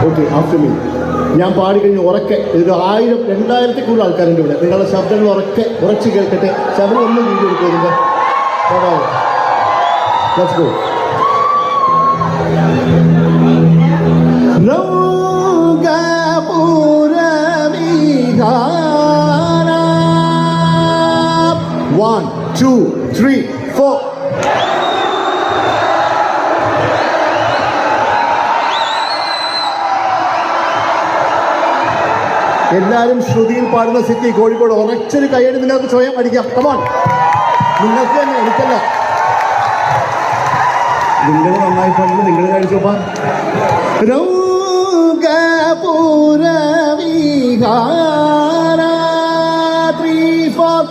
Okay, after me. ഞാൻ പാടിക്കഴിഞ്ഞ് ഉറക്കെ, ഇത് 1000 2000 കൂടുതൽ ആൾക്കാരുണ്ട് ഇവിടെ. നിങ്ങളുടെ ശബ്ദങ്ങൾ ഉറച്ച് കേൾക്കട്ടെ. ശബ്ദം ഒന്നും വീഡിയോ എടുക്കുന്നതിൻ്റെ let's go. One, two, three, four. എല്ലാവരും ശ്രുതിയിൽ പാടുന്ന സിറ്റി കോഴിക്കോട്. ഉറച്ചൊരു കൈയ്യടി നിങ്ങൾക്ക് സ്വയം അടിക്കാം. കമോൺ, നിങ്ങൾക്ക് തന്നെ, എനിക്കല്ല. നിങ്ങൾ നന്നായി പാടുന്നു, നിങ്ങൾ കഴിച്ചോപ്പാ. Three, four.